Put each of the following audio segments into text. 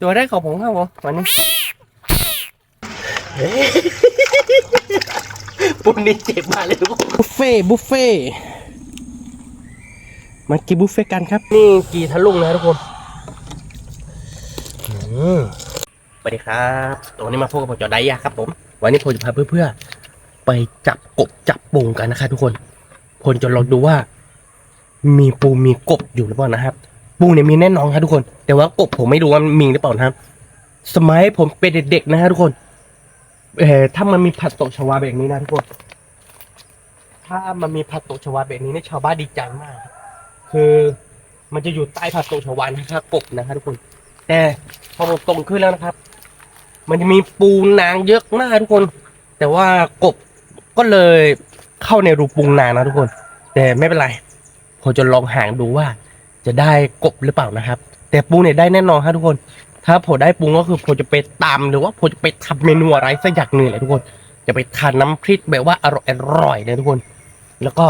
ตัวแรกของผมครับผมวันนี้ปุ่นนี่เจ็บมาเลยทุกคนบุฟเฟ่มากินบุฟเฟ่กันครับนี่กีทะลุงนะทุกคนสวัสดีครับตัวนี้มาพบกับผมจอไดยะครับผมวันนี้ผมจะพาเพื่อไปจับกบจับปูกันนะครับทุกคนผมจะลองดูว่ามีปูมีกบอยู่หรือเปล่านะครับปูเนี่ยมีแน่นอนครับทุกคนแต่ว่ากบผมไม่รู้ว่ามีหรือเปล่านะครับสมัยผมเป็นเด็กๆนะฮะทุกคนถ้ามันมีผัดตกชวาแบบนี้นะทุกคนถ้ามันมีผัดตกชวาแบบนี้เนี่ยชาวบ้านดีใจมากคือมันจะอยู่ใต้ผัดตกชวานะครับกบนะครับทุกคนแต่พอผมตรงขึ้นแล้วนะครับมันจะมีปูนางเยอะมากทุกคนแต่ว่ากบก็เลยเข้าในรูปูนางนะทุกคนแต่ไม่เป็นไรผมจะลองหางดูว่าจะได้กบหรือเปล่านะครับแต่ปูเนี่ยได้แน่นอนครับทุกคนถ้าผมได้ปูก็คือผมจะไปตำหรือว่าผมจะไปทำเมนูอะไรสักอย่างหนึ่งเลยทุกคนจะไปทานน้ำพริกแบบว่าอร่อยเลยทุกคนแล้วก็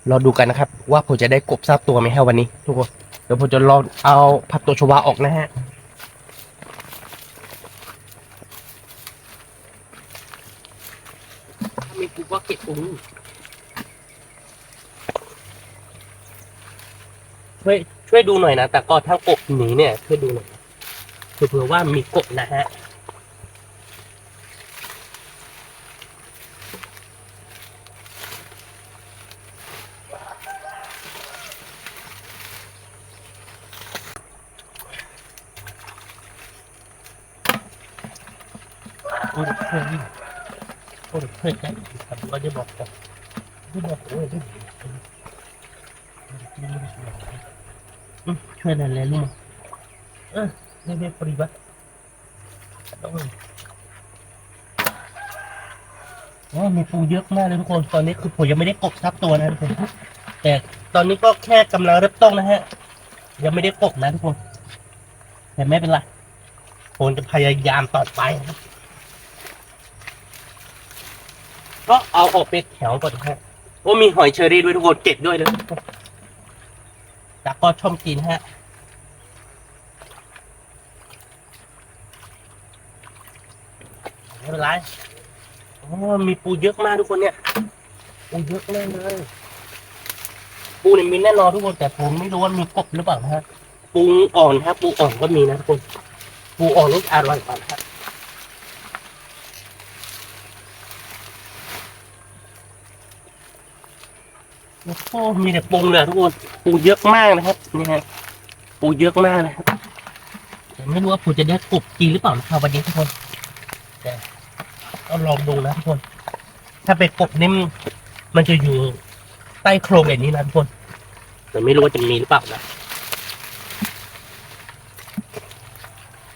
รอดูกันนะครับว่าผมจะได้กบสักตัวไหมฮะวันนี้ทุกคนเดี๋ยวผมจะลองเอาผักตบชวาออกนะฮะถ้ามีปูก็เก็บปูช่วยดูหน่อยนะแต่ก็ถ้ากบหนีเนี่ยช่วยดูหน่อยคือเผื่อว่ามีกบนะฮะโอ้ยเพื่อนกันครับก็จะบอกกันที่บอกโอ้ยช่วยอะไรลูกไม่ปฏิบัติมีปูเยอะมากเลยทุกคนตอนนี้คือผมยังไม่ได้กบทับตัวนะทุกคนแต่ตอนนี้ก็แค่กำลังเริ่มต้นนะฮะยังไม่ได้กบนะทุกคนแต่ไม่เป็นไรผมจะพยายามต่อไปครับก็เอาออกเป็นแถวก่อนฮะโอ้มีหอยเชอรี่ด้วยทุกคนเก็บด้วยเลยแล้วก็ชอบกินฮะไม่เป็นไรมีปูเยอะมากทุกคนเนี่ยปูเยอะมากเลยปูเนี่ยมีแน่นอนทุกคนแต่ผมไม่รู้ว่ามีกบหรือเปล่าฮะปูอ่อนครับปูอ่อนก็มีนะทุกคนปูอ่อนนี่อร่อยกว่าครับโอ้มีแต่ปูเลยทุกคนปูเยอะมากนะครับนี่ฮะปูเยอะมากนะครับแต่ไม่รู้ว่าผมจะได้กบจริงหรือเปล่านะครับวันนี้ทุกคนแต่ต้องลองดูนะทุกคนถ้าเป็นกบนี่มันจะอยู่ใต้โครงแบบนี้นะทุกคนแต่ไม่รู้ว่าจะมีหรือเปล่านะ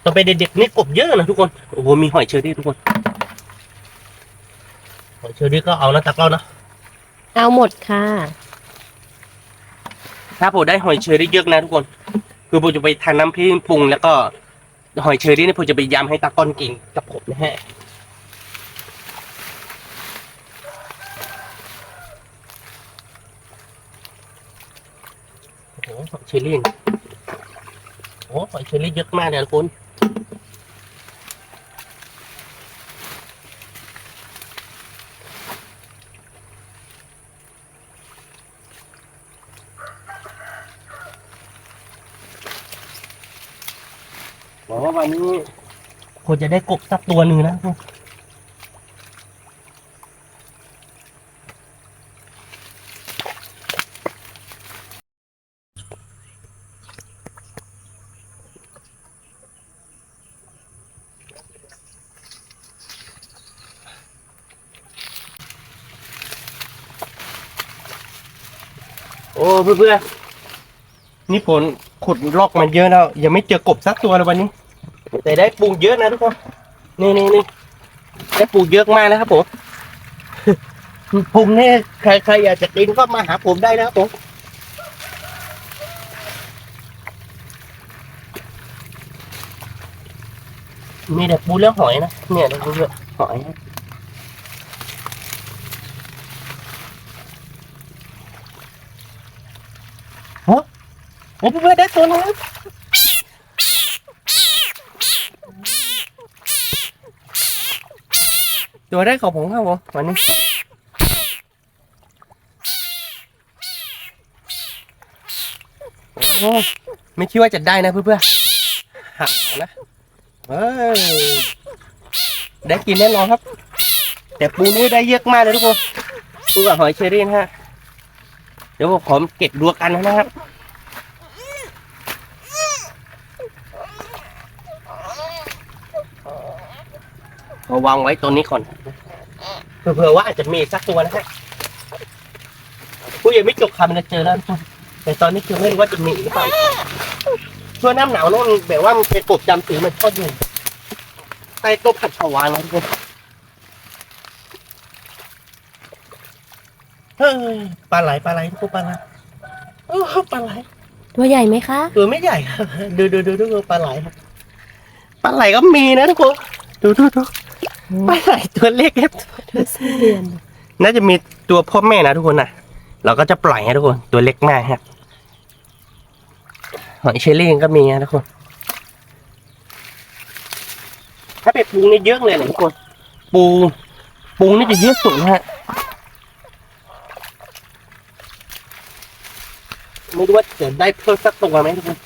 ตอนไปเด็กๆนี่กบเยอะนะทุกคนโอ้โหมีหอยเชอรี่ทุกคนหอยเชอรี่ก็เอานะตักเรานะเอาหมดค่ะถ้าผมได้หอยเชอรี่เยอะนะทุกคนคือผมจะไปทานน้ำพริกปรุงแล้วก็หอยเชอรี่นี่ผมจะไปยำให้ตาก้อนกินกับผมนะฮะโอ้โหหอยเชอรี่โอ้หอยเชอรี่เยอะมากเลยทุกคนหวังว่าวันนี้ควรจะได้กบสักตัวหนึ่งนะโอ้เพื่อนๆนี่ผลขุดลอกมันเยอะแล้วยังไม่เจอกบสักตัวเลยวันนี้แต่ได้ปูเยอะนะทุกคนนี่ได้ปูเยอะมากนะครับผมผมเนี่ยใครอยากจะกินก็มาหาผมได้นะครับผมมีแต่ปูเรื่องหอยนะเนี่ยเราเลือกหอยโอ้เพื่อนได้ตัวนึง ตัวแรกของผมครับผมวันนี้โอ้ไม่คิดว่าจะได้นะเพื่อนๆหักนะเฮ้ยได้กินแน่นอนครับ แต่ปูนี่ได้เยอะมากเลยทุกคนปูกับหอยเชอรี่นะฮะเดี๋ยวผมเก็บรวมกันนะครับเอาวางไว้ตัวนี้ก่อนเผื่อว่าอาจจะมีสักตัวนะฮะกูยังไม่จบคำจะเจอแล้วทุกคนแต่ตอนนี้คือไม่รู้ว่าจะมีหรือเปล่าช่วงน้ำหนาวนู่นแบบว่ามันเป็นกบจำสีมันก็อยู่ใต้ต้นผัดฉวางนะทุกคนเฮ้ยปลาไหลทุกคนปลาไหลโอ้ปลาไหล ตัวใหญ่ไหมคะ ตัวไม่ใหญ่ครับดูปลาไหลครับปลาไหลก็มีนะทุกคนดูปลาไหลตัวเล็กครับ ตัวไส้เดือน น่าจะมีตัวพ่อแม่นะทุกคนนะเราก็จะปล่อยให้ทุกคนตัวเล็กมากครับหอยเชอรี่ก็มีนะทุกคนถ้าเป็นปูนี่เยอะเลยนะทุกคนปูนี่จะเยอะสุดนะฮะไม่รู้ว่าจะได้เพิ่มสักตัวไหมทุกคน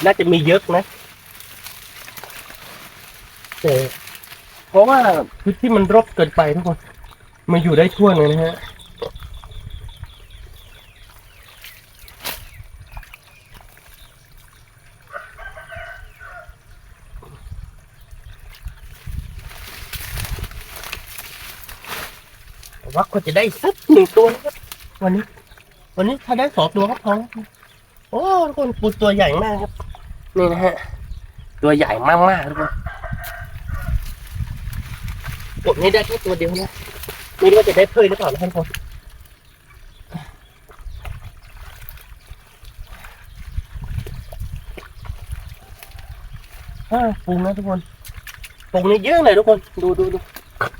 น่าจะมีเยอะนะแต่เพราะว่าพื้นที่มันรกเกินไปทุกคนมาอยู่ได้ทั่วเลยนะฮะว่าก็จะได้สักหนึ่งตัวนะครับวันนี้ถ้าได้2 ตัวก็พอโอ้ทุกคนปูตัวใหญ่มากครับนี่นะฮะตัวใหญ่มากๆทุกคนกดนี้ได้แค่ตัวเดียวนะไม่รู้ว่าจะได้เพิ่มหรือเปล่านะทุกคนปูนะทุกคนปูนี่เยอะเลยทุกคนดู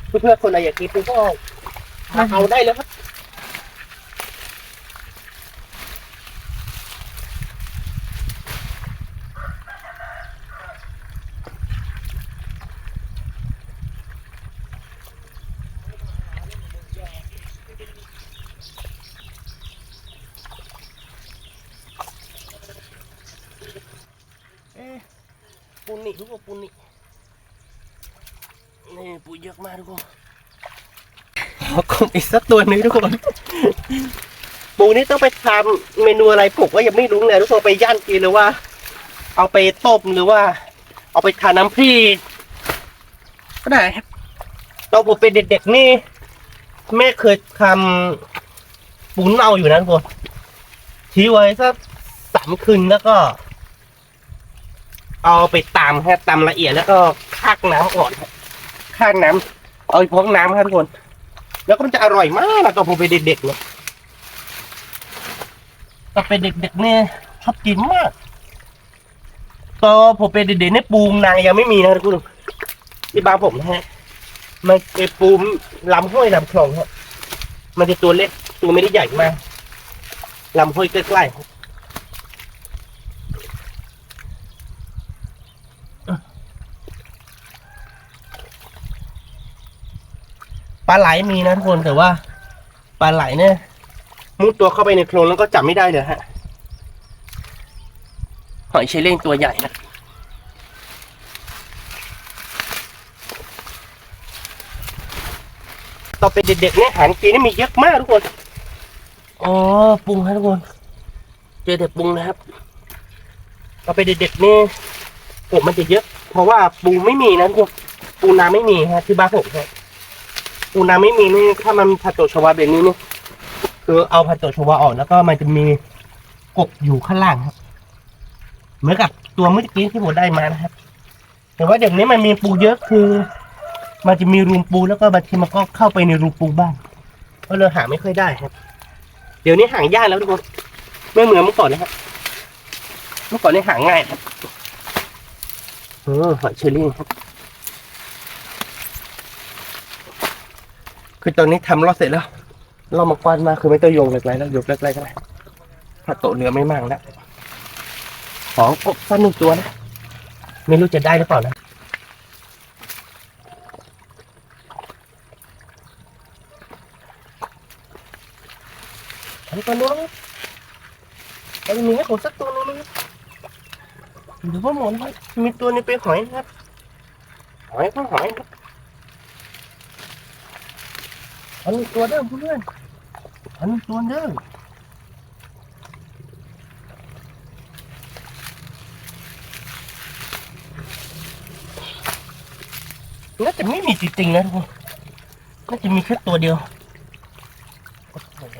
เพื่อนๆคนไหนอยากกินปูก็เอาได้เลยครับปูนี่ทุกคนปูนี่ปูเยอะมากทุกคนคงอีกสักตัวนึงทุกคนปูนี่ต้องไปทำเมนูอะไรผมก็ยังไม่รู้เลยทุกคนไปย่างกินหรือว่า เอาไปต้มหรือว่า เอาไปทานน้ำพริกก็ได้ครับตอนผมเป็นเด็กๆนี่แม่เคยทำปูเน่าอยู่นะทุกคนทิ้งไว้สัก3 คืนแล้วก็ เอาไปตำละเอียดแล้วก็คักน้ำก่อนคักน้ำเอาไปพอกน้ำครับทุกคนแล้วก็มันจะอร่อยมากนะตอนผมเป็นเด็กๆเนี่ยตอนเป็นเด็กๆเนี่ยชอบกินมากตอนผมเป็นเด็กๆเนี่ยปูนางยังไม่มีนะทุกคนที่บ้านผมนะฮะมันเป็นปูลำห้วยลำคลองครับมันจะตัวเล็กตัวไม่ได้ใหญ่มากลำห้วยใกล้ๆปลาไหลมีนะทุกคนแต่ว่าปลาไหลเนี่ยมุดตัวเข้าไปในโคลนแล้วก็จับไม่ได้เลยฮะหอยเชลเล่งตัวใหญ่นะต่อเป็นเด็กๆเนี่ยอาหารกินนี่มีเยอะมากทุกคนอ๋อปรุงครับทุกคนเจอแต่ปรุงนะครับต่อไปเด็กๆนี่ผมมันจะเยอะเพราะว่าปูไม่มีนะทุกคนปูนาไม่มีฮะที่บ้านผมครับปูนาไม่มีนี่ถ้ามันผัดโตชวาแบบนี้นี่คือเอาผัดโตชวาออกแล้วก็มันจะมีกบอยู่ข้างล่างครับเหมือนกับตัวเมื่อกี้ที่ผมได้มานะครับแต่ว่าเดี๋ยวนี้มันมีปูเยอะคือมันจะมีรูปูแล้วก็บางทีมันก็เข้าไปในรูปูบ้างก็เลยหาไม่ค่อยได้ครับเดี๋ยวนี้หายากแล้วทุกคนไม่เหมือนเมื่อก่อนนะครับเมื่อก่อนนี่หาง่ายครับหอยเชอรี่ครับคือตอนนี้ทำรอดเสร็จแล้วเรามากวาดมาคือไม่ต้องโยงเหล็กไรแล้วยกเหล็กไรก็ได้ถ้าโตเนื้อไม่มั่งแล้วของกบสัก1 ตัวนะไม่รู้จะได้หรือเปล่านะ ตัวนู้นจะมีให้ผมสักตัวนึงนะครับหรือว่าหมดครับมีตัวนี้เป็นหอยนะครับหอยก็หอยครับอันนี้ตัวเดิมเพื่อนอันนี้ตัวเดิมน่าจะไม่มีจริงๆนะทุกคนน่าจะมีแค่ตัวเดียวโอ้โห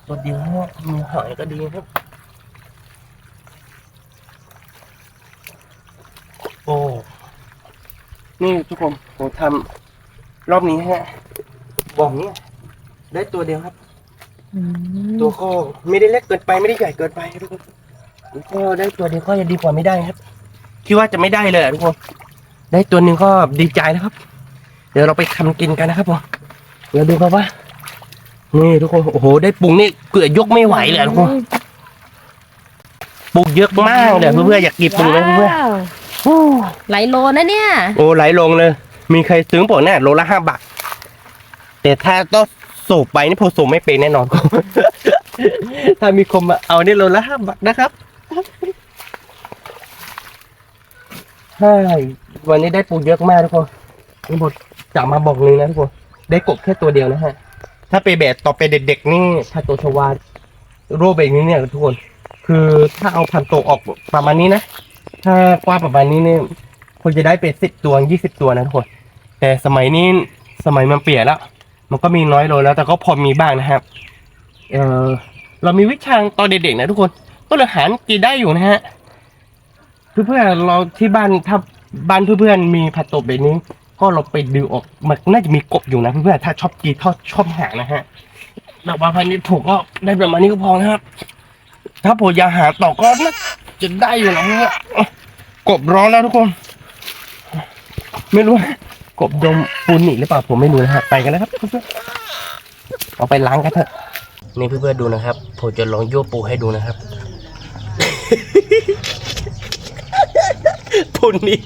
ตัวเดียวเนี่ยมีหอยก็ดีครับโอ้นี่ทุกคนผมทำรอบนี้ฮะบ่องนี้ได้ตัวเดียวครับตัวก็ไม่ได้เล็กเกินไปไม่ได้ใหญ่เกินไปทุกคนก็ได้ตัวเดียวก็ยังดีกว่าไม่ได้ครับคิดว่าจะไม่ได้เลยทุกคนได้ตัวหนึ่งก็ดีใจแล้วครับเดี๋ยวเราไปทำกินกันนะครับผมเดี๋ยวดูครับว่านี่ทุกคนโอ้โหได้ปุงนี่เกลือยกไม่ไหวเลยทุกคนปุงเยอะมากเลยเพื่อนๆอยากกินปุงไหมเพื่อน โอ้หลายโลนะเนี่ย โอ้ไหลลงเลยมีใครซื้อผมเนี่ยโลละ5 บาทแต่ถ้าต้องสูบไปนี่ผมสูบไม่เป็นแน่นอน ถ้ามีคนมาเอานี่โลละ5 บาทนะครับใช่วันนี้ได้ปูเยอะมากทุกคนนี่ผมจับมาบอกเลยนะทุกคนได้กบแค่ตัวเดียวนะฮะถ้าไปแบบต่อไปเด็กๆนี่ถ้าตัวชวาโรแบบนี้เนี่ยทุกคนคือถ้าเอาพันโตออกประมาณนี้นะถ้ากว้างประมาณนี้เนี่ยคนจะได้เป็น10 ตัว20 ตัวนะทุกคนแต่สมัยนี้สมัยมันเปลี่ยนแล้วมันก็มีน้อยลงแล้วแต่ก็พอมีบ้างนะครับเรามีวิชาตอนเด็กๆนะทุกคนก็เลยหากินได้อยู่นะฮะเพื่อนๆเราที่บ้านถ้าบ้านเพื่อนๆมีผัดโตแบบนี้ก็เราไปดูออกมันน่าจะมีกบอยู่นะเพื่อนๆถ้าชอบกินชอบหานะฮะแต่ว่าพันนี้ถูกก็ได้ประมาณนี้ก็พอนะครับถ้าผมอยากหาต่อก็น่าจะได้อยู่นะฮะกบร้อนแล้วทุกคนไม่รู้กบดมปูนหนีหรือเปล่าผมไม่รู้นะฮะไปกันนะครับเพื่อนๆเอาไปล้างกันเถอะนี่เพื่อนๆดูนะครับผมจะลองยั่วปูให้ดูนะครับ ปูนหนี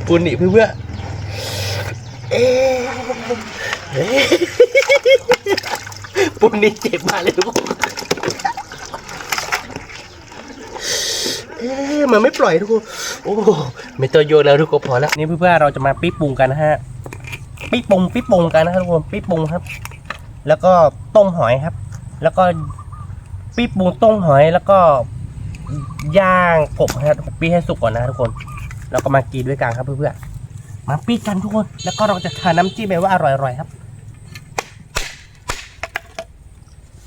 ปูนหนีเพื่อนๆปูนหนีเจ็บมากเลยทุกคนมันไม่ปล่อยทุกคนโอ้ไม่ต้องโยนแล้วทุกคนพอแล้วนี่เพื่อนๆเราจะมาปิ๊บปรุงกันนะฮะปิ๊บปรุงกันนะครับทุกคนปิ๊บปรุงครับแล้วก็ต้มหอยครับแล้วก็ปิ๊บปรุงต้มหอยแล้วก็ย่างกบครับปิ๊บให้สุกก่อนนะทุกคนแล้วก็มากินด้วยกันครับเพื่อนๆมาปิ๊บกันทุกคนแล้วก็เราจะทานน้ำจิ้มแบบว่าอร่อยๆครับ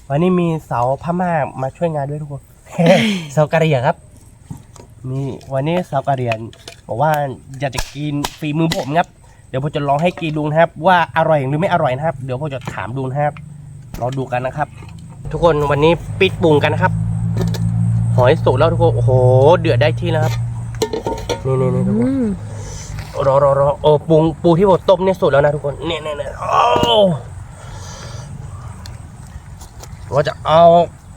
วันนี้มีสาวพม่ามาช่วยงานด้วยทุกคน สาวกะเหรี่ยงครับนี่วันนี้สาวกะเหรี่ยงบอกว่าอยากจะกินฝีมือผมครับเดี๋ยวผมจะลองให้กินดูนะครับว่าอร่อยหรือไม่อร่อยนะครับเดี๋ยวผมจะถามดูนะครับเราดูกันนะครับทุกคนวันนี้ปิดปรุงกันนะครับหอยสุกแล้วทุกคนโอ้โหเดือดได้ที่แล้วครับนี่ทุกคนรอโอ้ปูที่ผมต้มเนี่ยสุกแล้วนะทุกคนเนี่ยโอ้เราจะเอา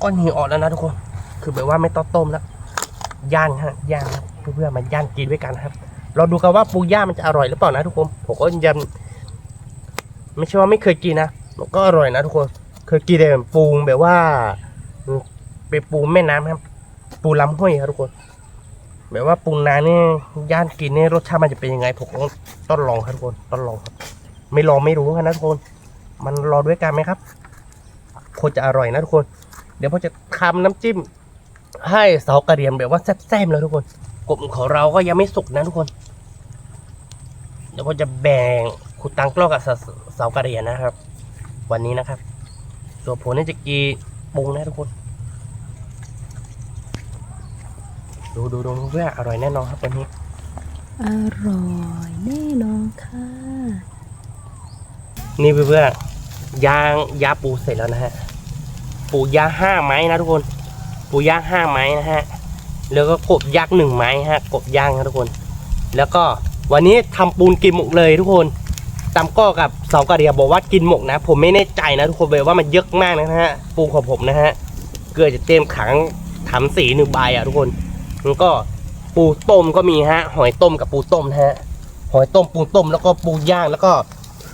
ก้อนหินออกแล้วนะทุกคนคือแบบว่าไม่ต้องต้มแล้วย่างครับเพื่อนๆมาย่างกินด้วยกันครับเราดูกันว่าปูย่างมันจะอร่อยหรือเปล่านะทุกคนผมก็ยังไม่ใช่ว่าไม่เคยกินนะมันก็อร่อยนะทุกคนเคยกินแต่ปูแบบว่าเป็นปูแม่น้ำครับปูลำห้วยครับทุกคนแบบว่าปูนาเนี่ยย่างกินเนี่ยรสชาติมันจะเป็นยังไงผมก็ต้องลองครับทุกคนต้องลองครับไม่ลองไม่รู้นะทุกคนมันรอด้วยกันไหมครับคงจะอร่อยนะทุกคนเดี๋ยวผมจะทำน้ำจิ้มให้สาวกะเหรี่ยงแบบว่าแซ่บๆเลยทุกคนกบของเราก็ยังไม่สุกนะทุกคนเดี๋ยวผมจะแบ่งขุดตังกล้องกับสาวกะเหรี่ยงนะครับวันนี้นะครับส่วนผมนี่จะกีปรุงนะทุกคนดูเพื่ออร่อยแน่นอนครับวันนี้อร่อยแน่นอนค่ะนี่เพื่อย่างปูเสร็จแล้วนะฮะปูย่าง5 ไม้นะทุกคนปูย่าง5 ไม้นะฮะแล้วก็กบย่าง1 ไม้ฮะกบย่างนะทุกคนแล้วก็วันนี้ทำปูนกินหมกเลยทุกคนตามก็กับสาวกะเหรี่ยงบอกว่ากินหมกนะผมไม่แน่ใจนะทุกคนแบบว่ามันเยอะมากนะฮะปูของผมนะฮะเกลือจะเต็มขังทำสี1 ใบอ่ะทุกคนแล้วก็ปูต้มก็มีฮะหอยต้มกับปูต้มนะฮะหอยต้มปูต้มแล้วก็ปูย่างแล้วก็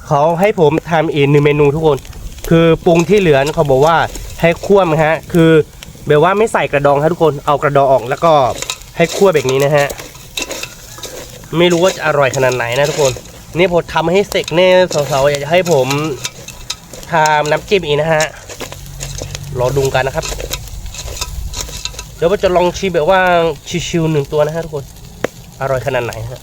เขาให้ผมทำอีก1 เมนูทุกคน คือปรุงที่เหลือเขาบอกว่าให้คั่วนะฮะคือแบบว่าไม่ใส่กระดองครับทุกคนเอากระดองออกแล้วก็ให้คั่วแบบนี้นะฮะไม่รู้ว่าจะอร่อยขนาดไหนนะทุกคนนี่ผมทำให้เสร็จเนี่ยสาวๆอยากจะให้ผมทำน้ำจิ้มอีกนะฮะรอดูกันนะครับเดี๋ยวว่าจะลองชิมแบบว่าชิวๆ1 ตัวนะฮะทุกคนอร่อยขนาดไหนฮะ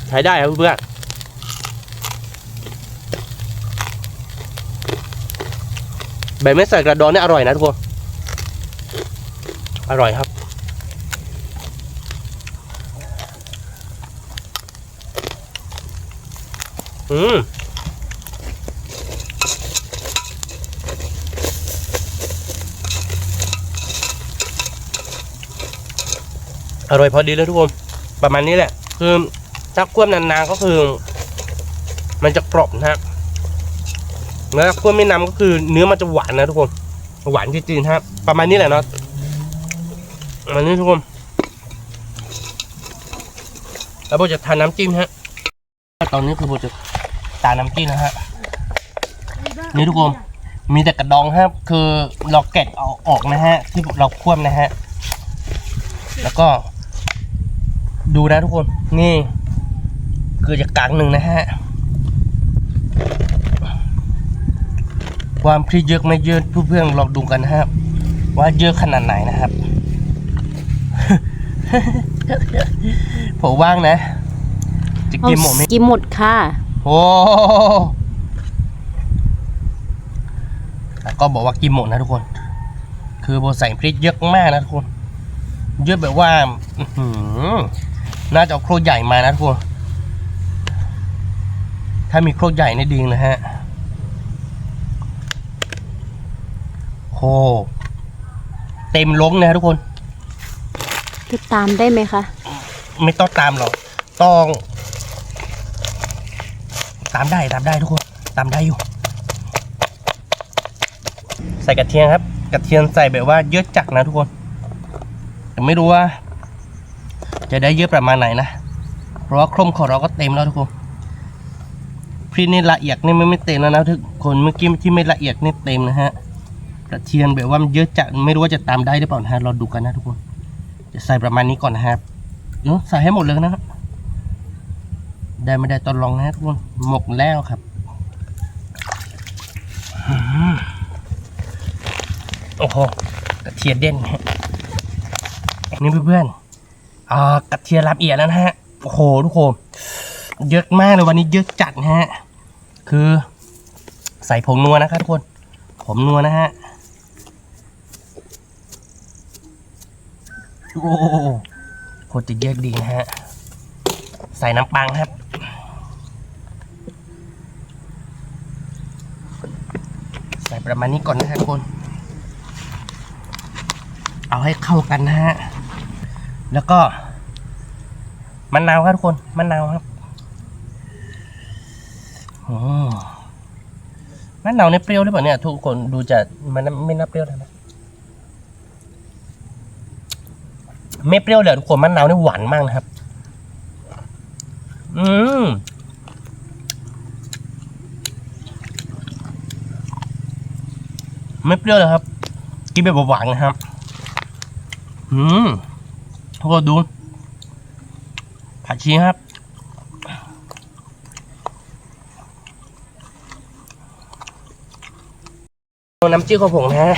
ใช้ได้ครับเพื่อนแบบไม่ใส่กระดองเนี่ยอร่อยนะทุกคนอร่อยครับอร่อยพอดีเลยทุกคนประมาณนี้แหละคือถ้าคั่วนานๆก็คือมันจะกรอบนะฮะแล้วคั่วไม่นานก็คือเนื้อมันจะหวานนะทุกคนหวานจริงๆครับประมาณนี้แหละเนาะอันนี้ทุกคนแล้วผมจะทานน้ำจิ้มฮะตอนนี้คือผมจะทานน้ำจิ้มนะฮะนี่ทุกคนมีแต่กระดองครับคือเราแกะเอาออกนะฮะที่เราคั่วนะฮะแล้วก็ดูนะทุกคนนี่คือจะกลางหนึ่งนะฮะความพริกเยอะไม่เยอะเพื่อนๆลองดูกันนะครับว่าเยอะขนาดไหนนะครับ ผมว่างนะจะกินหมดไหม กินหมดค่ะ โอ้ก็บอกว่ากินหมดนะทุกคนคือโบใส่พริกเยอะมากนะทุกคนเยอะแบบว่าน่าจะเอาโครกใหญ่มานะทุกคนถ้ามีโครกใหญ่นี่ดีนะฮะโหเต็มล้งนะทุกคนจะตามได้ไหมคะไม่ต้องตามหรอกต้องตามได้ทุกคนตามได้อยู่ใส่กระเทียมครับกระเทียมใส่แบบว่าเยอะจัดนะทุกคนแต่ไม่รู้ว่าจะได้เยอะประมาณไหนนะเพราะว่าโครมของเราก็เต็มแล้วทุกคนพริกนี่ละเอียดนี่ไม่เต็มแล้วนะทุกคนเมื่อกี้ที่ไม่ละเอียดนี่เต็มนะฮะกระเทียมแบบว่ามันเยอะจัดไม่รู้ว่าจะตามได้หรือเปล่านะฮะเราดูกันนะทุกคนจะใส่ประมาณนี้ก่อนนะครับใส่ให้หมดเลยนะได้ไม่ได้ตอนลองนะทุกคนหมกแล้วครับโอ้โหกระเทียมเด่นนี่เพื่อนๆกระเทียมละเอียดแล้วนะฮะโอ้โหทุกคนเยอะมากเลยวันนี้เยอะจัดนะฮะคือใส่ผงนัวนะครับทุกคนผงนัวนะฮะโอ้โคตรจะเยอะดีนะฮะใส่น้ำปังครับใส่ประมาณนี้ก่อนนะครับทุกคนเอาให้เข้ากันนะฮะแล้วก็มะนาวครับทุกคนมะนาวครับมะนาวเนี่ยเปรี้ยวหรือเปล่าเนี่ยทุกคนดูจะมันไม่น่าเปรี้ยวเลยนะไม่เปรี้ยวเลยทุกคนมะนาวนี่หวานมากนะครับไม่เปรี้ยวเลยครับกินแบบหวานนะครับทุกคนดูผักชีครับน้ำจิ้มของผมนะ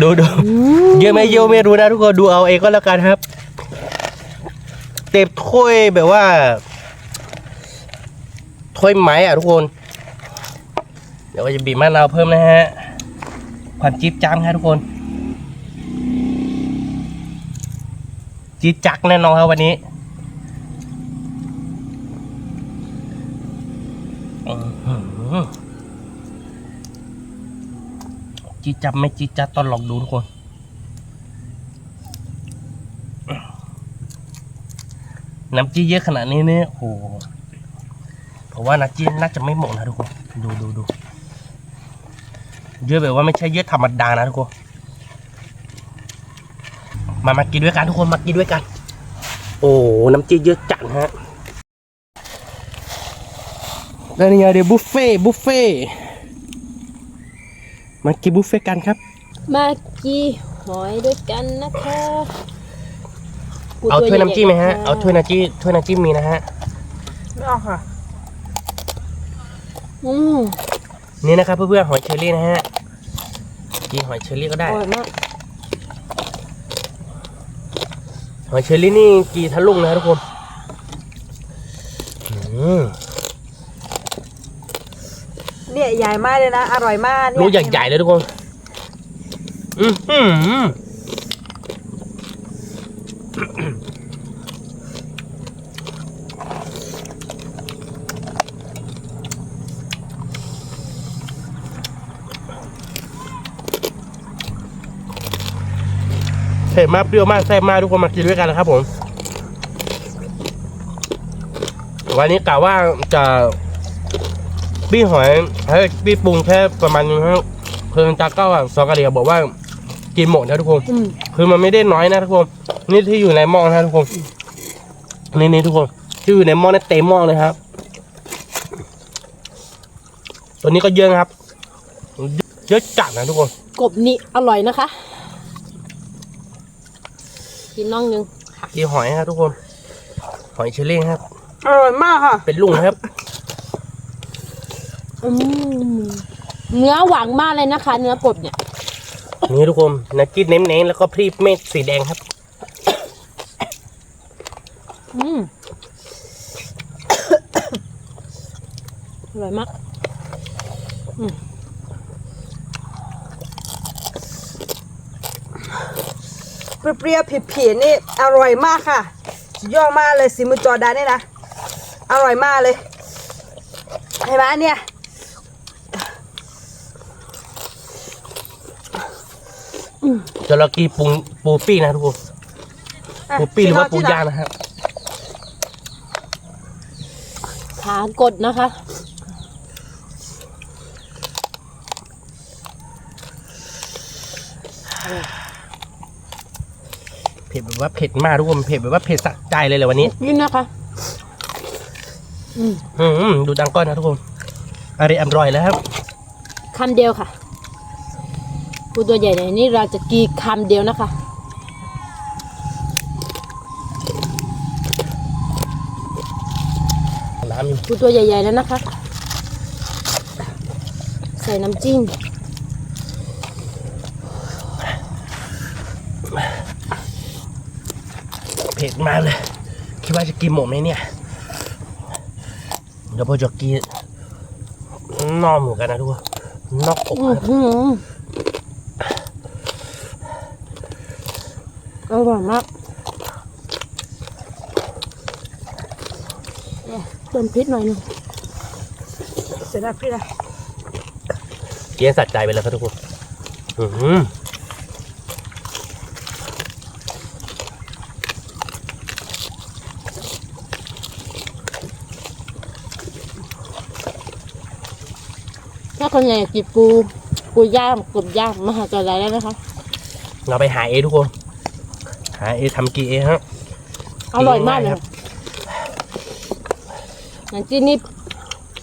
ดูเยอะไม่เยอะไม่รู้นะทุกคนดูเอาเองก็แล้วกันครับเต็มถ้วยแบบว่าถ้วยไม้ทุกคนเดี๋ยวจะบีบมะนาวเพิ่มนะฮะความจี๊ดจ้ำครับทุกคนจี๊ดจักแน่นอนครับวันนี้จี๊ดจับไม่จี๊ดจัดตอนลองดูทุกคนน้ำจิ้มเยอะขนาดนี้เนี่ยโอ้โหผมว่าน้ำจิ้มน่าจะไม่หมดนะทุกคนดูเยอะแบบว่าไม่ใช่เยอะธรรมดานะทุกคน มากินด้วยกันทุกคนมากินด้วยกันโอ้น้ำจิ้มเยอะจัดฮะแล้วนี่ไงเดี๋ยวบุฟเฟ่มากินบุฟเฟ่กันครับ มากีหอยด้วยกันนะคะ เอาถ้วยน้ำจิ้มไหมฮะเอาถ้วยน้ำจิ้มมีนะฮะ ไม่เอาค่ะ นี่นะครับเพื่อนๆหอยเชอรี่นะฮะกินหอยเชอรี่ก็ได้ อร่อยมาก หอยเชอรี่นี่กีทะลุงนะทุกคนเนี่ยใหญ่มากเลยนะ อร่อยมากเนี่ย ลูกใหญ่ๆเลยทุกคนเผ็ดมากเปรี้ยวมากแซ่บมากทุกคนมากินด้วยกันนะครับผมวันนี้กะว่าจะปี้หอยให้ปี้ปรุงแค่ประมาณนี้ครับเพิ่งจากเก้าซอกะเหรี่ยบอกว่ากินหมดนะทุกคนคือมันไม่ได้น้อยนะทุกคนนี่ที่อยู่ในหม้อนะทุกคนนี่ทุกคนที่อยู่ในหม้อนี่เต็มหม้อเลยครับตัวนี้ก็เยอะนะครับเยอะจัดนะทุกคน กบนี่อร่อยนะคะกินน่องนึง กินหอยครับทุกคนหอยเชลลี่ครับ อร่อยมากค่ะ เป็นลุงครับ เนื้อหวานมากเลยนะคะ เนื้อกบเนี่ย นี่ทุกคนน้ำจิ้มเน้นๆแล้วก็พริกเม็ดสีแดงครับ อร่อยมาก เปรี้ยวๆเผ็ดๆนี่อร่อยมากค่ะสุดยอดมากเลยสีมือจอดานี่นะอร่อยมากเลยเห็นไหมเนี่ย จะเรากีปูปี้นะทุกคนปูปี้หรือว่าปูย่างนะครับ ขากดนะคะ เผ็ดแบบว่าเผ็ดมากทุกคนเผ็ดแบบว่าเผ็ดสะใจเลยวันนี้ นี่นะคะ ดูดังก้อนนะทุกคนอร่อยแล้วครับ คำเดียวค่ะปูตัวใหญ่ๆนี่เราจะกีคำเดียวนะคะ น้ำอยู่ ปูตัวใหญ่ๆแล้วนะคะ ใส่น้ำจิ้ม เผ็ดมากเลยคิดว่าจะกินหมดไหมเนี่ยเดี๋ยวพอจะกินนอกหมูกันนะทุกคนนอกอกครับ อร่อยมากเติมพริกหน่อยนึง เสร็จแล้วพี่นะ เกี้ยสัดใจไปแล้วครับทุกคนถ้าคนไหนอยากกินปูย่างกบย่างมาหาจอได้แล้วนะคะ เราไปหาเอทุกคนหาเอทำกีเอครับ อร่อยมากเลย ครับ น้ำจิ้มนี่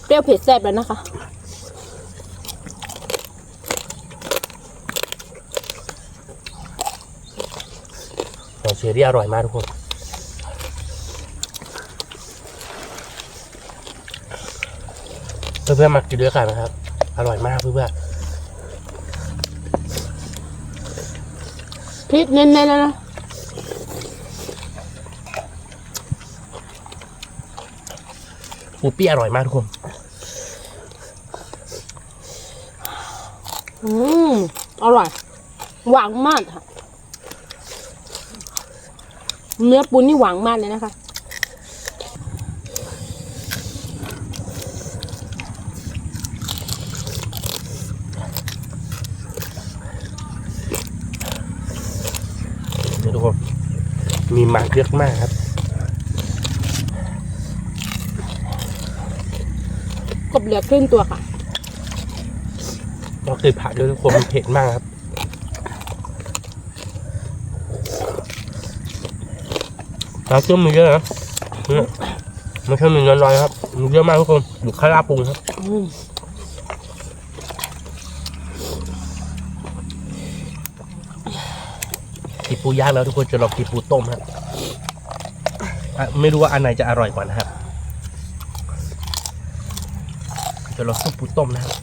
เปรี้ยวเผ็ดแซ่บแล้วนะคะ หอยเชอรี่อร่อยมากทุกคนเพื่อนๆมากินด้วยกันนะครับอร่อยมากเพื่อน พริกเน้นๆแล้วนะ ๆปูปี้อร่อยมากทุกคน อร่อย หวานมากค่ะ เนื้อปูนี่หวานมากเลยนะคะ นี่ทุกคนมีมันเยอะมากครับ กบเหลือครึ่งตัวค่ะ ก็คือผักด้วยทุกคนมันเผ็ดมากครับ น้ำจิ้มมีเยอะนะนี่ไม่ใช่มีน้อยๆครับมีเยอะมากทุกคนอยู่ข้าวราดปรุงครับกินปูย่างแล้วทุกคนจะลองกินปูต้มครับไม่รู้ว่าอันไหนจะอร่อยกว่านะครับจะลองซุปปูต้มนะครับ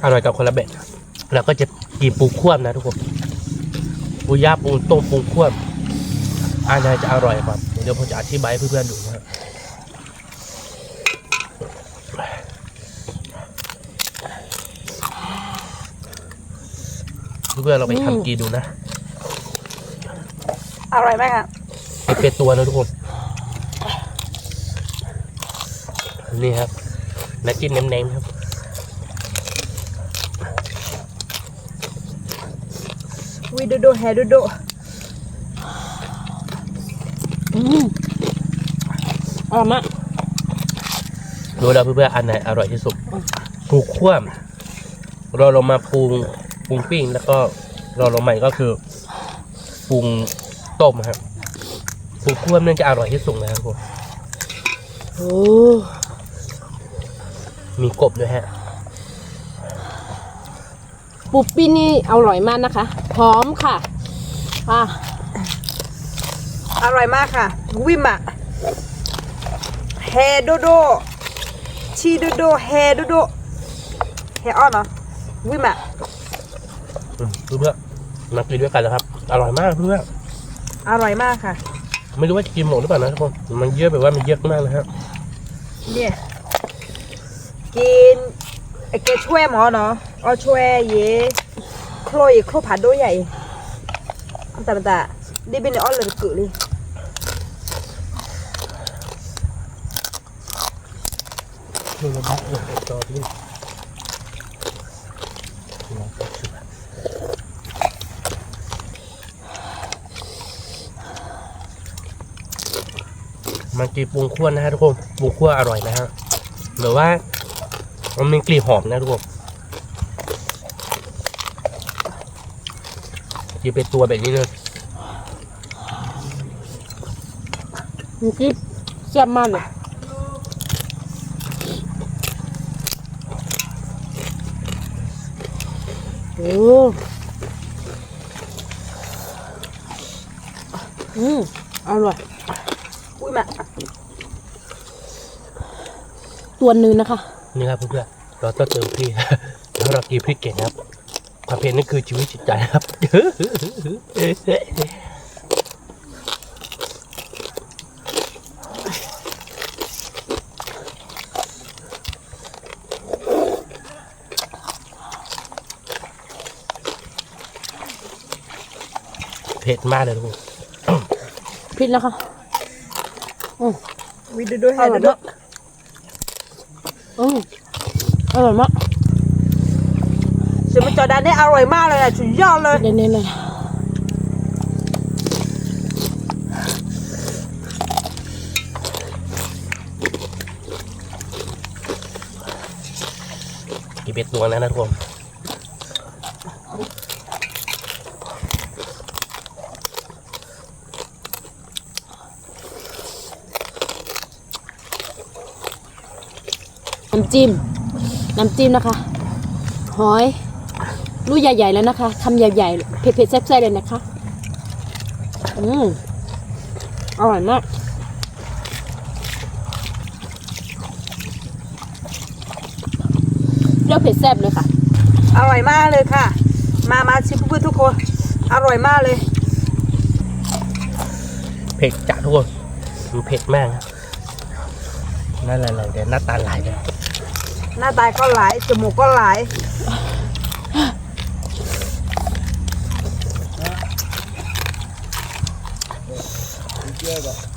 อร่อยกับคนละแบบแล้วก็จะกินปูควบนะทุกคนปูย่างปูต้มปูควบอันไหนจะอร่อยกว่าเดี๋ยวผมจะอธิบายให้เพื่อนๆดูนะครับเพื่อนๆเราไปทำกินดูนะ อร่อยมากค่ะ เป็นตัวนะทุกคนนี่ครับน้ำจิ้มเน้นๆครับ วิดูแฮดู อร่อยมาก ดูแล้วเพื่อนๆอันไหนอร่อยที่สุดปูคั่วเราลงมาปรุงปิ้งแล้วก็เราลงใหม่ก็คือปรุงต้มครับปูคั่วนั่นจะอร่อยที่สุดนะครับทุกคน โอ้ มีกบด้วยฮะ ปูปิ้งนี่อร่อยมากนะคะหอมค่ะอร่อยมากค่ะวิมะแฮโดชีโดแฮแฮอ้อนเหรอวิมะ เพื่อนๆมากินด้วยกันแล้วครับ อร่อยมากเพื่อน อร่อยมากค่ะ ๆไม่รู้ว่าจะกินหมดหรือเปล่านะทุกคนมันเยอะแบบว่ามันเยอะมากนะครับ เนี่ยกินแกช่วยหมอเนาะเอาช่วยเย่โคลยโคลผัดด้วยใหญ่แต่ดิบินอ้อนเลยกุเลยมันกินปรุงคั่วนะฮะทุกคนปรุงคั่วอร่อยนะฮะหรือว่ามันมีกลิ่นหอมนะทุกคนกินเป็นตัวแบบนี้เลย มีกิ๊บแซ่บมากเลยโอ้อร่อย อุ้ยแม่ ตัวนึงนะคะ นี่ครับเพื่อนๆเราต้องเติมพริก แล้วเรากินพริกเก่งครับความเผ็ดนี่คือชีวิตจิตใจครับ เผ็ดมากเลยทุกคน พริกแล้วค่ะ วิดูแฮ อร่อย ดู มากอร่อยมาก สมุนจอดานนี่อร่อยมากเลยนะสุดยอดเลย เน้นๆเลย กินเป็นตัวนะทุกคน น้ำจิ้มนะคะหอยลูกใหญ่ๆแล้วนะคะคำใหญ่ๆเผ็ดๆแซ่บๆเลยนะคะอร่อยมากเปรี้ยวเผ็ดแซ่บเลยค่ะ อร่อยมากเลยค่ะมาชิมเพื่อนๆทุกคนอร่อยมากเลย เผ็ดจัดทุกคนมันเผ็ดมากนะนั่นอะไรเดี๋ยวหน้าตาไหลเลย หน้าตาก็หลายจมูกก็หลาย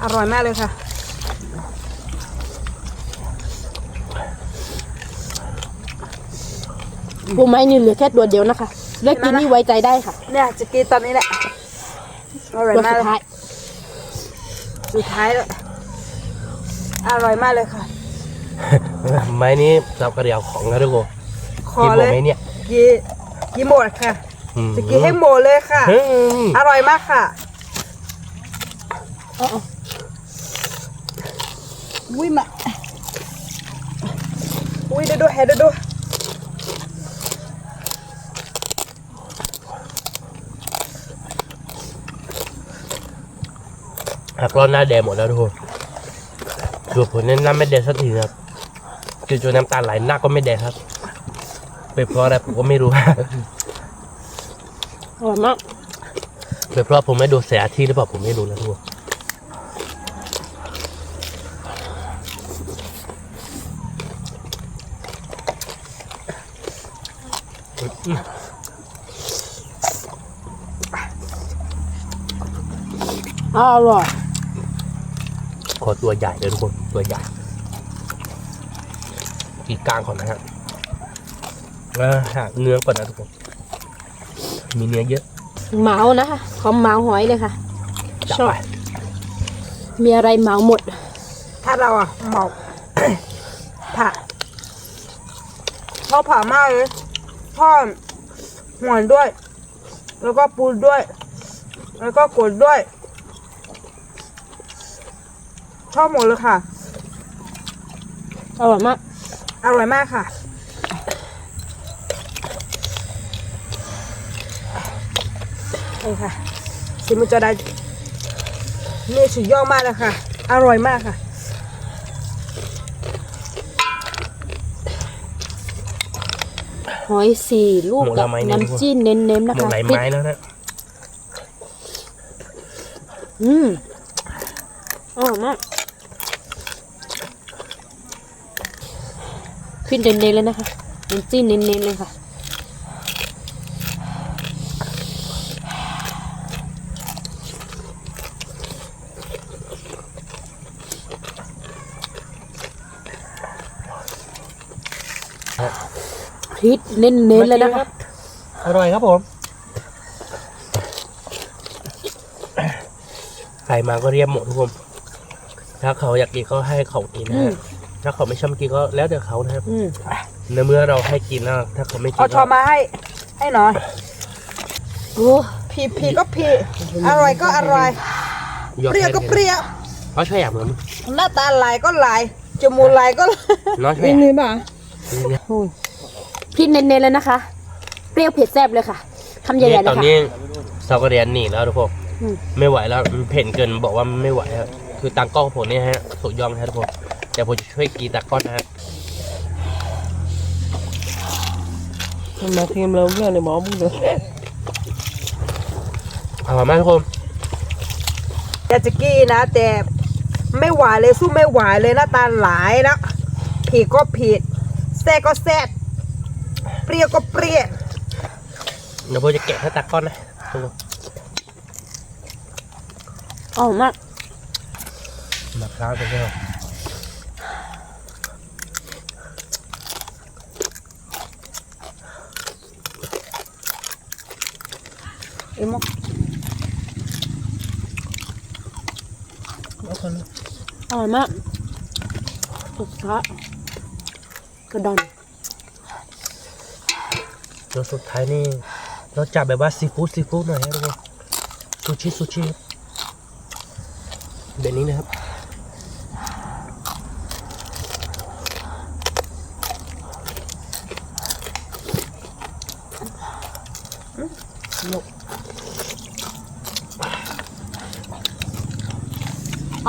อร่อยมากเลยค่ะ ปูไม้นี่เหลือแค่ตัวเดียวนะคะเลือกกินนี่ไว้ใจได้ค่ะ เนี่ยจะกินตอนนี้แหละอร่อย ตัว มาก สุด เลย ท้าย สุดท้ายแล้ว อร่อยมากเลยค่ะ ไม้นี้เรากระเดียวของนะทุกคน ขอ กินหม เล ด ย ไหมเนี่ย กินหมดค่ะ อืม จะกินให้หมดเลยค่ะ อืม อร่อยมากค่ะ อ๋อ อุ้ยมาอุ้ยดูแฮดู หักร้อนหน้าแดงหมดแล้วทุกคนคือผมเน้นน้ำไม่แดงสักทีครับจู่ๆน้ำตาไหลหน้าก็ไม่แดงครับเป็นเพราะอะไรผมก็ไม่รู้ อร่อยมาก เป็นเพราะผมไม่ดูแสงอาทิตย์หรือเปล่าผมไม่รู้นะทุกคน อร่อย ขอตัวใหญ่เลยทุกคนตัวใหญ่กีกลางก่อนนะฮะแล้วหาเนื้อก่อนนะทุกคนมีเนื้อเยอะ เหมานะคะขอเหมาหอยเลยค่ะ จับ ชอบ ไป มีอะไรเหมาหมด ถ้าเราอ่ะหมอก ผักชอบผักมากเลยชอบหวานด้วย แล้วก็ปูด้วย แล้วก็กดด้วย ชอบหมดเลยค่ะ อร่อยมาก อร่อยมากค่ะนี่ค่ะซิมุจอดานี่สุดยอดมากเลยค่ะ อร่อยมากค่ะ หอย4 ลูกกับน้ำจิ้มเน้นๆนะ หมด คะ หลายไม้แล้วนะ อืมอร่อยมากขึ้นเน้นๆเลยนะคะน้ำจิ้มเน้นๆเลยค่ะ พริกเน้นๆเลยนะคะ อร่อยครับผมใครมาก็เรียบหมดทุกคนถ้าเขาอยากกินก็ให้เขากินนะฮะถ้าเขาไม่ชอบกินก็แล้วแต่เขานะครับ อืม ในเมื่อเราให้กินนะถ้าเขาไม่กิน เอาช้อนมาให้หน่อย โอ้ พีก็พีอร่อยก็อร่อย เปรี้ยวก็เปรี้ยว เขาช่วยอยากเหมือน หน้าตาไหลก็ไหลจมูกไหลก็ไหล น้อยช่วย นี่ป่ะ พริกเน้นๆเลยนะคะ เปรี้ยวเผ็ดแซ่บเลยค่ะคำใหญ่ๆ นี่ เล ตอย น ค่ะ นี้ซอกเรียนหนีแล้วทุกคน อืม ไม่ไหวแล้วมันเผ็ดเกินบอกว่าไม่ไหวครับคือตังกล้องผมเนี่ยฮะสุดยอดนะทุกคนเดี๋ยวผมจะช่วยกีตากล้องนะฮะ มาทีมเราเรื่องในหมอมึงเลย อร่อยมากทุกคน แต่จะกี้นะแต่ไม่ไหวเลยสู้ไม่ไหวเลยหน้าตาไหลแล้วผิดก็ผิดแซ่ก็แซ่บเปรี้ยวก็เปรี้ยว เดี๋ยวผมจะแกะให้ตากล้องนะทุกคน อร่อยมาก มะพร้าวไปเที่ยว ไอ้หมอ อร่อยมากสุดท้ายกระดอน แล้วสุดท้ายนี่เราจับแบบว่าซีฟู้ดหน่อยนะทุกคนซูชิแบบนี้นะครับ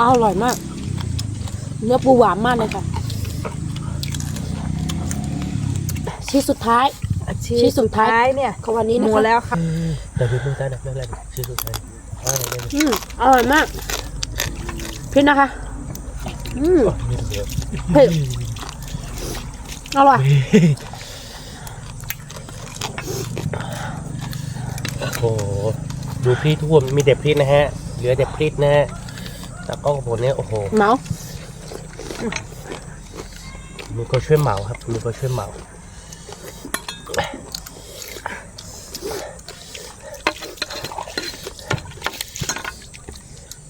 อร่อยมาก เนื้อปูหวานมากเลยค่ะชิ้นสุดท้าย ชิ้นสุดท้าย เนี่ย ของวันนี้ ห นะ มู 嗯คะแล้วค่ะ แต่พี่พูดได้นะไม่เป็นไรชิ้นสุดท้ายเอาอะไรได้ไหม อร่อยมากพริกนะคะ อ๋อไม่ถูกเลย เผ็ดอร่อย โอ้โหดูพริกทุกคนมีแต่พริกนะฮะเหลือแต่พริกนะฮะแต่กล้องผมเนี่ยโอ้โห เหมา มีคนช่วยเหมาครับมีคนช่วยเหมา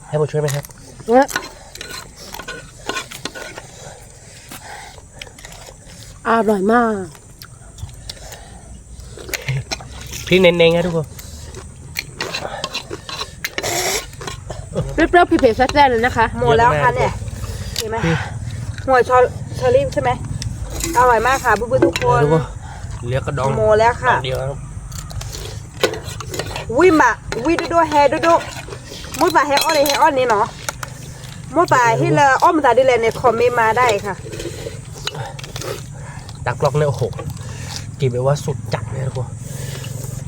ให้ผมช่วยไหมครับ เนี่ย อร่อยมาก พริกเน้นๆครับทุกคน เปรี้ยวๆเผ็ดๆแซ่บๆเลยนะคะ หมดแล้วค่ะเนี่ยเห็นไหมหัวเชอรี่ใช่ไหมอร่อยมากค่ะเพื่อนๆทุกคน ทุกคนเหลือกระดอง หมดแล้วค่ะ ดองเดียวครับ วิมะวิดูดูแฮดูดูมดป่าแฮอ้อนเลยแฮอ้อนนี่เนาะมดป่าที่เราอ้อมตาดิแลนเนี่ยคอมเมนต์มาได้ค่ะ ตักกล้องเนี่ยโอ้โหกินไปว่าสุดจัดเลยทุกคน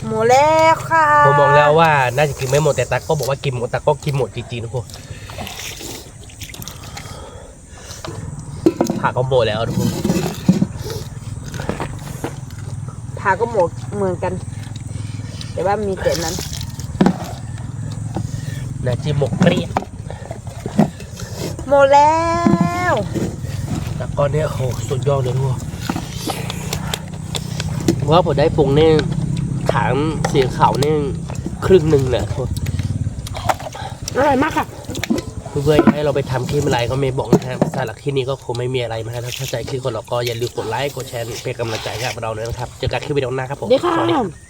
หมดแล้วค่ะ ผมบอกแล้วว่าน่าจะกินไม่หมดแต่ตักก็บอกว่ากินหมดตักก็กินหมดจริงๆทุกคนผักก็โบแล้วทุกคน ผาก็หมดเหมือนกัน แต่ว่ามีแต่นั้น น่าจะหมกเปรี้ยว หมดแล้ว ตักก็เนี่ยโอ้โหสุดยอดเลยทุกคนว่าผมได้ปรุงเนี่ยถามเสียงข่าวเนี่ยครึ่งหนึ่งแหละทุกคน อร่อยมากค่ะ เพื่อนๆให้เราไปทำคลิปอะไรก็ไม่บอกนะครับสำหรับคลิปนี้ก็คงไม่มีอะไรนะฮะถ้าเข้าใจคลิปคนเราก็อย่าลืมกดไลค์กดแชร์เป็นกำลังใจให้กับเราด้วยนะครับเจอกันคลิปวิดีโอหน้าครับผม เดี๋ยวค่ะ สวัสดีครับ